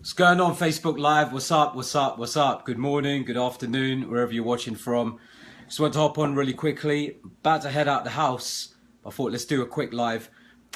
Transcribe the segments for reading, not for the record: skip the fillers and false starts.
What's going on Facebook Live? What's up? What's up? What's up? Good morning, good afternoon, wherever you're watching from. Just want to hop on really quickly. About to head out the house. I thought let's do a quick live.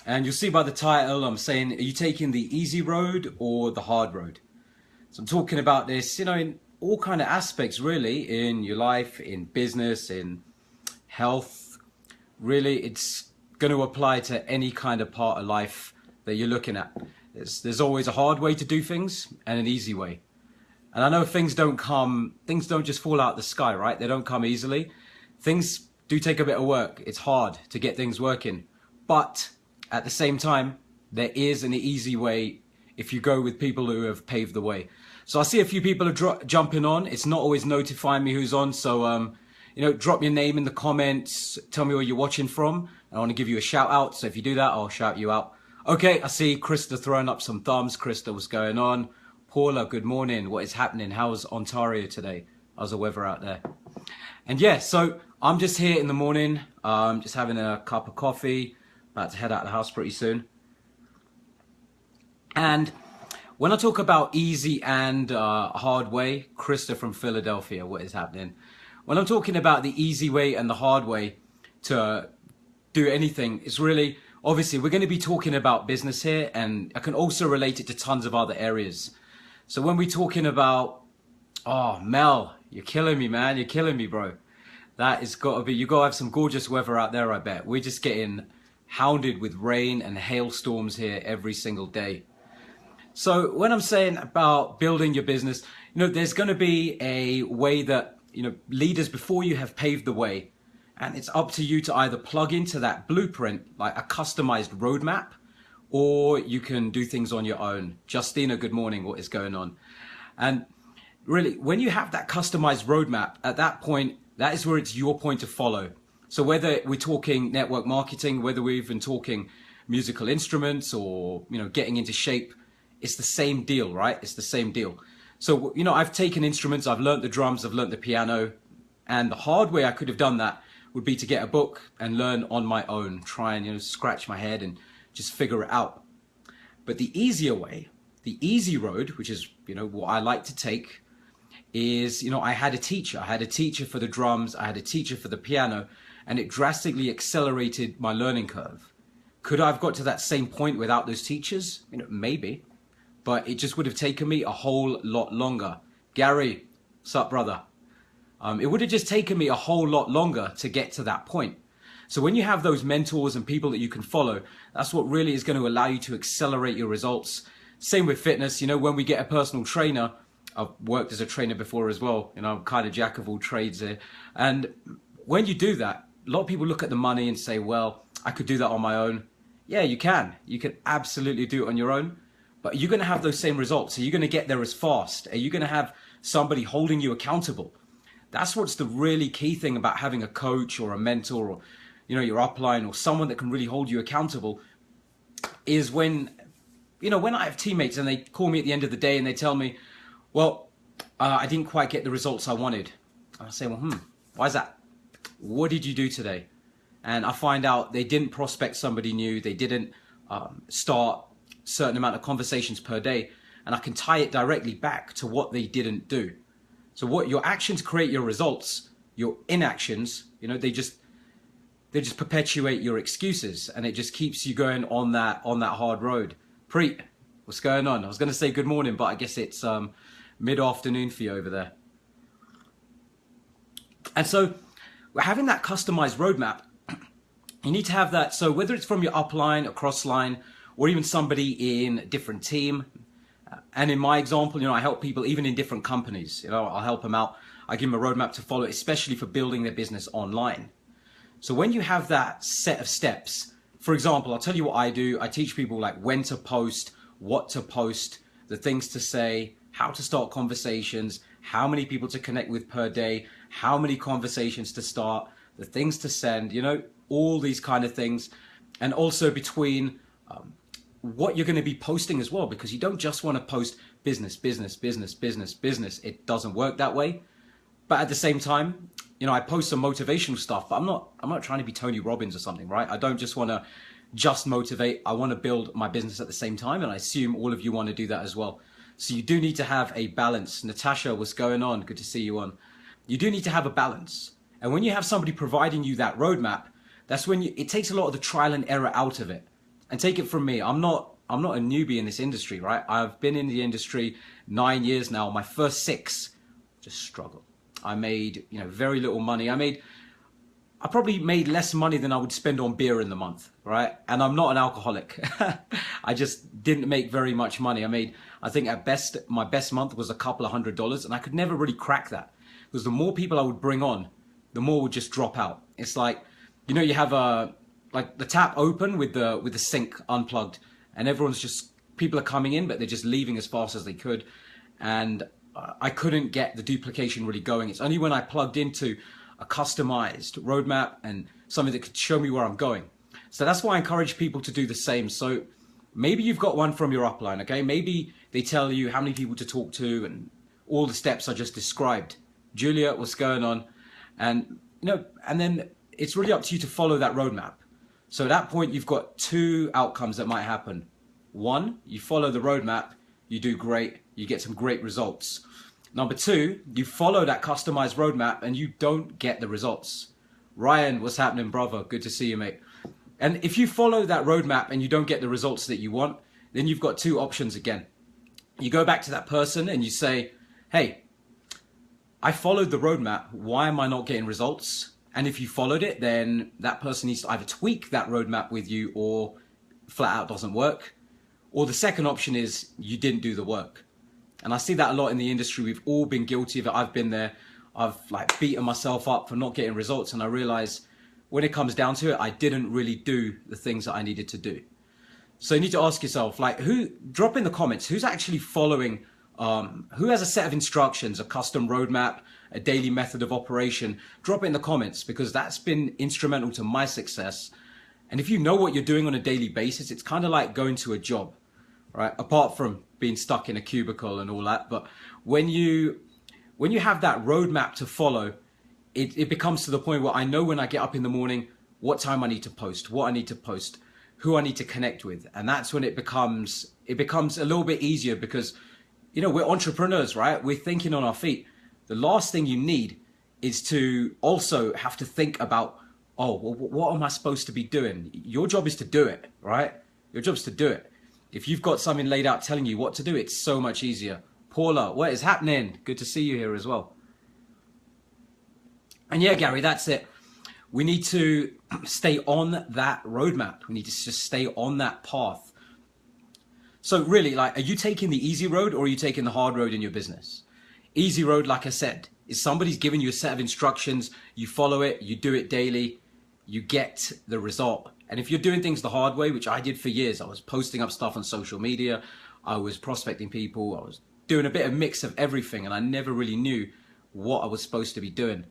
And you'll see by the title, I'm saying, are you taking the easy road or the hard road? So I'm talking about this, in all kind of aspects really, in your life, in business, in health. Really, it's going to apply to any kind of part of life that you're looking at. There's always a hard way to do things and an easy way. And I know things don't just fall out the sky, right? They don't come easily. Things do take a bit of work. It's hard to get things working. But at the same time, there is an easy way if you go with people who have paved the way. So I see a few people are jumping on. It's not always notifying me who's on. So, drop your name in the comments. Tell me where you're watching from. I want to give you a shout out. So if you do that, I'll shout you out. Okay, I see Krista throwing up some thumbs. Krista, what's going on? Paula, good morning. What is happening? How's Ontario today? How's the weather out there? And yeah, so I'm just here in the morning, just having a cup of coffee, about to head out of the house pretty soon. And when I talk about easy and hard way, Krista from Philadelphia, what is happening? When I'm talking about the easy way and the hard way to do anything, it's really... Obviously, we're going to be talking about business here, and I can also relate it to tons of other areas. So when we're talking about, oh, Mel, you're killing me, man. You're killing me, bro. That is got to be, you got to have some gorgeous weather out there, I bet. We're just getting hounded with rain and hailstorms here every single day. So when I'm saying about building your business, there's going to be a way that, leaders before you have paved the way. And it's up to you to either plug into that blueprint, like a customized roadmap, or you can do things on your own. Justina, good morning. What is going on? And really, when you have that customized roadmap, at that point, that is where it's your point to follow. So whether we're talking network marketing, whether we're even talking musical instruments or, getting into shape, it's the same deal, right? It's the same deal. So, I've taken instruments, I've learned the drums, I've learned the piano, and the hard way I could have done that would be to get a book and learn on my own, try and, scratch my head and just figure it out. But the easier way, the easy road, which is, what I like to take, is, I had a teacher. I had a teacher for the drums, I had a teacher for the piano, and it drastically accelerated my learning curve. Could I have got to that same point without those teachers? Maybe, but it just would have taken me a whole lot longer. Gary, what's up, brother? It would have just taken me a whole lot longer to get to that point. So when you have those mentors and people that you can follow, that's what really is going to allow you to accelerate your results. Same with fitness. When we get a personal trainer, I've worked as a trainer before as well. I'm kind of jack of all trades here. And when you do that, a lot of people look at the money and say, well, I could do that on my own. Yeah, you can. You can absolutely do it on your own. But you're going to have those same results. Are you going to get there as fast? Are you going to have somebody holding you accountable? That's what's the really key thing about having a coach or a mentor or, your upline or someone that can really hold you accountable is when I have teammates and they call me at the end of the day and they tell me, well, I didn't quite get the results I wanted. And I say, well, why is that? What did you do today? And I find out they didn't prospect somebody new. They didn't start a certain amount of conversations per day. And I can tie it directly back to what they didn't do. So what your actions create your results, your inactions, they just perpetuate your excuses, and it just keeps you going on that hard road. Preet, what's going on? I was going to say good morning, but I guess it's mid-afternoon for you over there. And so we're having that customized roadmap. You need to have that. So whether it's from your upline, a crossline, or even somebody in a different team. And in my example, I help people even in different companies. I'll help them out. I give them a roadmap to follow, especially for building their business online. So when you have that set of steps, for example, I'll tell you what I do. I teach people like when to post, what to post, the things to say, how to start conversations, how many people to connect with per day, how many conversations to start, the things to send, all these kind of things. And also between what you're going to be posting as well, because you don't just want to post business. It doesn't work that way. But at the same time, I post some motivational stuff, but I'm not trying to be Tony Robbins or something, right? I don't just want to just motivate. I want to build my business at the same time. And I assume all of you want to do that as well. So you do need to have a balance. Natasha, what's going on? Good to see you on. You do need to have a balance. And when you have somebody providing you that roadmap, that's when it takes a lot of the trial and error out of it. And take it from me, I'm not a newbie in this industry, right? I've been in the industry 9 years now. My first 6, just struggle. I made, very little money. I probably made less money than I would spend on beer in the month, right? And I'm not an alcoholic. I just didn't make very much money. I think at best, my best month was a couple of $100, and I could never really crack that because the more people I would bring on, the more would just drop out. It's like, you have like the tap open with the sink unplugged, and people are coming in, but they're just leaving as fast as they could. And I couldn't get the duplication really going. It's only when I plugged into a customized roadmap and something that could show me where I'm going. So that's why I encourage people to do the same. So maybe you've got one from your upline, okay? Maybe they tell you how many people to talk to and all the steps I just described. Julia, what's going on? And, and then it's really up to you to follow that roadmap. So at that point, you've got 2 outcomes that might happen. 1, you follow the roadmap, you do great, you get some great results. Number 2, you follow that customized roadmap and you don't get the results. Ryan, what's happening, brother? Good to see you, mate. And if you follow that roadmap and you don't get the results that you want, then you've got 2 options again. You go back to that person and you say, hey, I followed the roadmap. Why am I not getting results? And if you followed it, then that person needs to either tweak that roadmap with you or flat out doesn't work. Or the second option is you didn't do the work. And I see that a lot in the industry. We've all been guilty of it. I've been there. I've beaten myself up for not getting results. And I realize when it comes down to it, I didn't really do the things that I needed to do. So you need to ask yourself, drop in the comments, who's actually following, who has a set of instructions, a custom roadmap, a daily method of operation? Drop it in the comments, because that's been instrumental to my success. And if you know what you're doing on a daily basis, it's kind of like going to a job, right? Apart from being stuck in a cubicle and all that. But when you have that roadmap to follow, it becomes to the point where I know when I get up in the morning, what time I need to post, what I need to post, who I need to connect with. And that's when it becomes a little bit easier, because, we're entrepreneurs, right? We're thinking on our feet. The last thing you need is to also have to think about, oh, well, what am I supposed to be doing? Your job is to do it, right? Your job is to do it. If you've got something laid out telling you what to do, it's so much easier. Paula, what is happening? Good to see you here as well. And yeah, Gary, that's it. We need to stay on that roadmap. We need to just stay on that path. So really, are you taking the easy road or are you taking the hard road in your business? Easy road, like I said, is somebody's giving you a set of instructions, you follow it, you do it daily, you get the result. And if you're doing things the hard way, which I did for years, I was posting up stuff on social media, I was prospecting people, I was doing a bit of mix of everything, and I never really knew what I was supposed to be doing.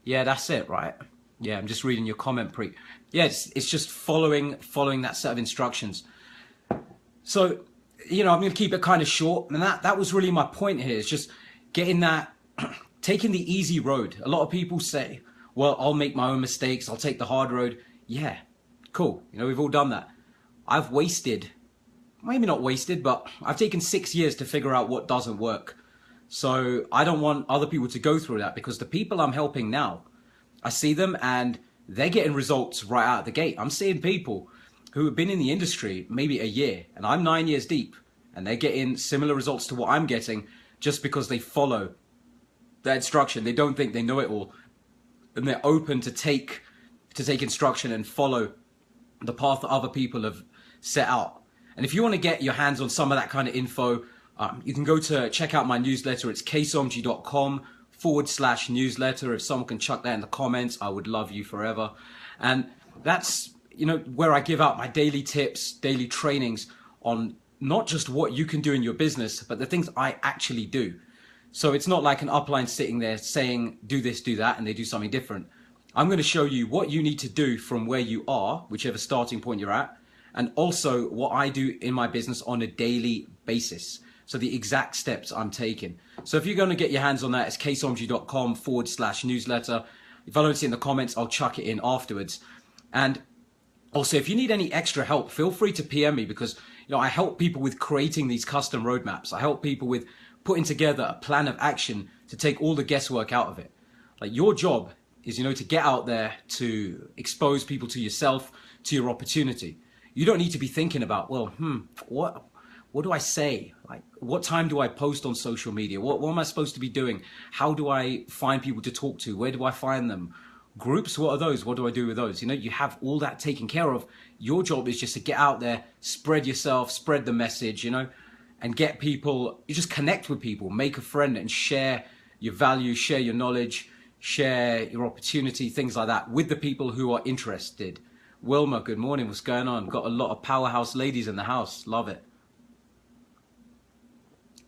Yeah, that's it, right? Yeah, I'm just reading your comment, Preet. Yeah, it's just following that set of instructions. So, I'm going to keep it kind of short. And that was really my point here. It's just getting that, taking the easy road. A lot of people say, well, I'll make my own mistakes, I'll take the hard road. Yeah, cool. We've all done that. I've wasted, maybe not wasted, but I've taken 6 years to figure out what doesn't work. So I don't want other people to go through that, because the people I'm helping now, I see them and they're getting results right out of the gate. I'm seeing people who have been in the industry maybe a year, and I'm 9 years deep, and they're getting similar results to what I'm getting just because they follow that instruction. They don't think they know it all, and they're open to take instruction and follow the path that other people have set out. And if you want to get your hands on some of that kind of info, you can go to check out my newsletter. It's ksomji.com/newsletter. If someone can chuck that in the comments, I would love you forever. And that's, where I give out my daily tips, daily trainings on not just what you can do in your business, but the things I actually do. So it's not like an upline sitting there saying, do this, do that, and they do something different. I'm going to show you what you need to do from where you are, whichever starting point you're at, and also what I do in my business on a daily basis. So the exact steps I'm taking. So if you're going to get your hands on that, it's ksomji.com/newsletter. If I don't see it in the comments, I'll chuck it in afterwards. And also, if you need any extra help, feel free to PM me, because You know, I help people with creating these custom roadmaps. I help people with putting together a plan of action to take all the guesswork out of it. Like, your job is, you know, to get out there, to expose people to yourself, to your opportunity. You don't need to be thinking about, well, what do I say? Like, what time do I post on social media? What am I supposed to be doing? How do I find people to talk to? Where do I find them? Groups, what are those? What do I do with those? You know, you have all that taken care of. Your job is just to get out there, spread yourself, spread the message, you know, and get people, you just connect with people, make a friend and share your value, share your knowledge, share your opportunity, things like that with the people who are interested. Wilma, good morning. What's going on? Got a lot of powerhouse ladies in the house. Love it.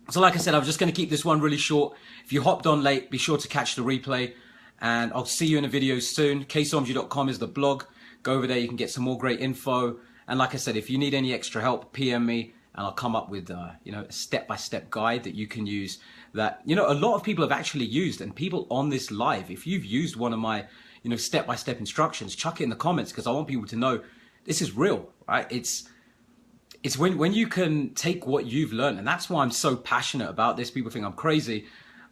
So like I said, I'm just going to keep this one really short. If you hopped on late, be sure to catch the replay. And I'll see you in a video soon. ksomji.com is the blog. Go over there, you can get some more great info. And like I said, if you need any extra help, PM me and I'll come up with you know, a step-by-step guide that you can use that, you know, a lot of people have actually used. And people on this live, if you've used one of my, you know, step-by-step instructions, chuck it in the comments, because I want people to know this is real, right? It's when you can take what you've learned, and that's why I'm so passionate about this. People think I'm crazy,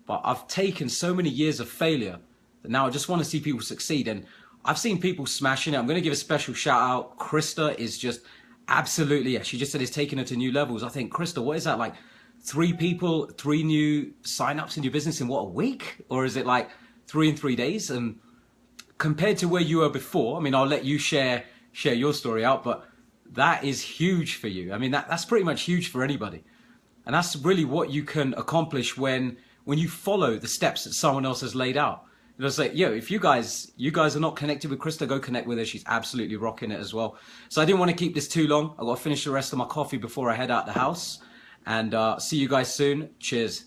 but I've taken so many years of failure that now I just want to see people succeed. And I've seen people smashing it. I'm going to give a special shout out. Krista is just absolutely, yeah, she just said it's taken her to new levels. I think, Krista, what is that, like 3 people, 3 new signups in your business in what, a week? Or is it like 3 in 3 days? And compared to where you were before, I mean, I'll let you share your story out, but that is huge for you. I mean, that's pretty much huge for anybody. And that's really what you can accomplish when you follow the steps that someone else has laid out. You know, it's like, yo, if you guys are not connected with Krista, go connect with her. She's absolutely rocking it as well. So I didn't want to keep this too long. I've got to finish the rest of my coffee before I head out the house. And see you guys soon. Cheers.